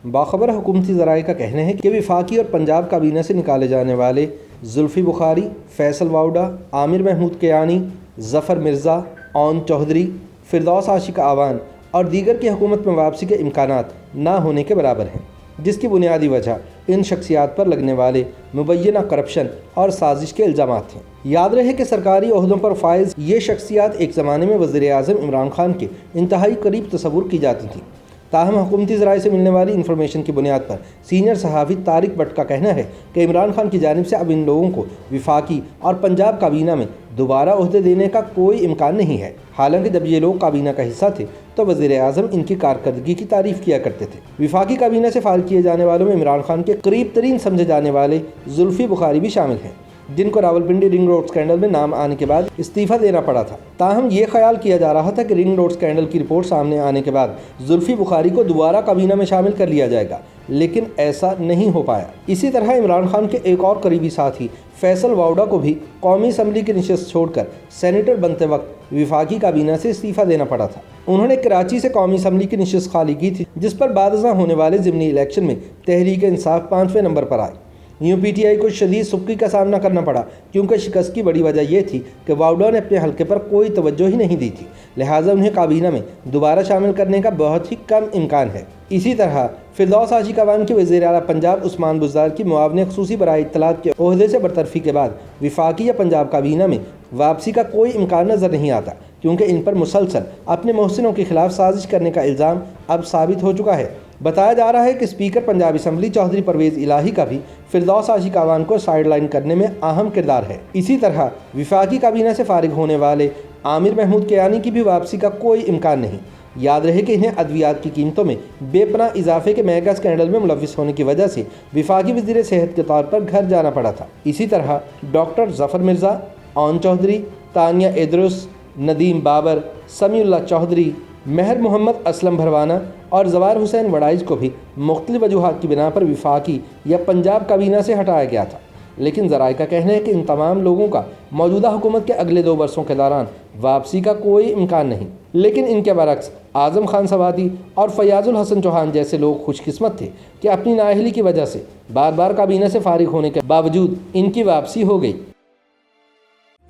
باخبر حکومتی ذرائع کا کہنا ہے کہ وفاقی اور پنجاب کابینہ سے نکالے جانے والے زلفی بخاری، فیصل واؤڈا، عامر محمود کیانی، ظفر مرزا، اون چودھری، فردوس عاشق اعوان اور دیگر کی حکومت میں واپسی کے امکانات نہ ہونے کے برابر ہیں، جس کی بنیادی وجہ ان شخصیات پر لگنے والے مبینہ کرپشن اور سازش کے الزامات ہیں۔ یاد رہے کہ سرکاری عہدوں پر فائز یہ شخصیات ایک زمانے میں وزیر اعظم عمران خان کے انتہائی قریب تصور کی جاتی تھیں۔ تاہم حکومتی ذرائع سے ملنے والی انفارمیشن کی بنیاد پر سینئر صحافی طارق بٹ کا کہنا ہے کہ عمران خان کی جانب سے اب ان لوگوں کو وفاقی اور پنجاب کابینہ میں دوبارہ عہدے دینے کا کوئی امکان نہیں ہے۔ حالانکہ جب یہ لوگ کابینہ کا حصہ تھے تو وزیر اعظم ان کی کارکردگی کی تعریف کیا کرتے تھے۔ وفاقی کابینہ سے فارغ کیے جانے والوں میں عمران خان کے قریب ترین سمجھے جانے والے زلفی بخاری بھی شامل ہیں، جن کو راولپنڈی رنگ روڈ اسکینڈل میں نام آنے کے بعد استعفیٰ دینا پڑا تھا۔ تاہم یہ خیال کیا جا رہا تھا کہ رنگ روڈ اسکینڈل کی رپورٹ سامنے آنے کے بعد زلفی بخاری کو دوبارہ کابینہ میں شامل کر لیا جائے گا، لیکن ایسا نہیں ہو پایا۔ اسی طرح عمران خان کے ایک اور قریبی ساتھی فیصل واؤڈا کو بھی قومی اسمبلی کی نشست چھوڑ کر سینیٹر بنتے وقت وفاقی کابینہ سے استعفیٰ دینا پڑا تھا۔ انہوں نے کراچی سے قومی اسمبلی کی نشست خالی کی تھی، جس پر بعد ازاں ہونے والے ضمنی الیکشن میں تحریک انصاف 5ویں نمبر پر آئی۔ یوں پی ٹی آئی کو شدید سکی کا سامنا کرنا پڑا، کیونکہ شکست کی بڑی وجہ یہ تھی کہ واؤڈا نے اپنے حلقے پر کوئی توجہ ہی نہیں دی تھی، لہٰذا انہیں کابینہ میں دوبارہ شامل کرنے کا بہت ہی کم امکان ہے۔ اسی طرح فردوس عاشق اعوان کے وزیر اعلیٰ پنجاب عثمان بزدار کی معاون خصوصی برائے اطلاعات کے عہدے سے برطرفی کے بعد وفاقی یا پنجاب کابینہ میں واپسی کا کوئی امکان نظر نہیں آتا، کیونکہ ان پر مسلسل اپنے محسنوں کے خلاف سازش کرنے کا الزام اب ثابت ہو چکا ہے۔ بتایا جا رہا ہے کہ اسپیکر پنجاب اسمبلی چودھری پرویز الہی کا بھی فردوس عاشق اعوان کو سائیڈ لائن کرنے میں اہم کردار ہے۔ اسی طرح وفاقی کابینہ سے فارغ ہونے والے عامر محمود کیانی کی بھی واپسی کا کوئی امکان نہیں۔ یاد رہے کہ انہیں ادویات کی قیمتوں میں بے پناہ اضافے کے میگا اسکینڈل میں ملوث ہونے کی وجہ سے وفاقی وزیر صحت کے طور پر گھر جانا پڑا تھا۔ اسی طرح ڈاکٹر ظفر مرزا، اون چودھری، تانیہ ادرس، ندیم بابر، سمیع اللہ چودھری، مہر محمد اسلم بھروانہ اور زوار حسین وڑائچ کو بھی مختلف وجوہات کی بنا پر وفاقی یا پنجاب کابینہ سے ہٹایا گیا تھا، لیکن ذرائع کا کہنا ہے کہ ان تمام لوگوں کا موجودہ حکومت کے اگلے 2 برسوں کے دوران واپسی کا کوئی امکان نہیں۔ لیکن ان کے برعکس اعظم خان سوادی اور فیاض الحسن چوہان جیسے لوگ خوش قسمت تھے کہ اپنی نااہلی کی وجہ سے بار بار کابینہ سے فارغ ہونے کے باوجود ان کی واپسی ہو گئی۔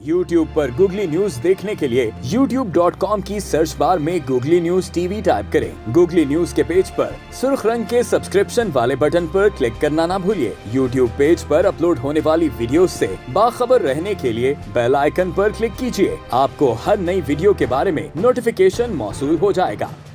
YouTube پر گوگلی نیوز دیکھنے کے لیے youtube.com کی سرچ بار میں googly news T V type کریں۔ گوگلی نیوز کے پیج پر سرخ رنگ کے سبسکرپشن والے بٹن پر کلک کرنا نہ بھولیے۔ YouTube پیج پر اپلوڈ ہونے والی ویڈیوز سے باخبر رہنے کے لیے بیل آئیکن پر کلک کیجیے۔ آپ کو ہر نئی ویڈیو کے بارے میں نوٹیفیکیشن موصول ہو جائے گا۔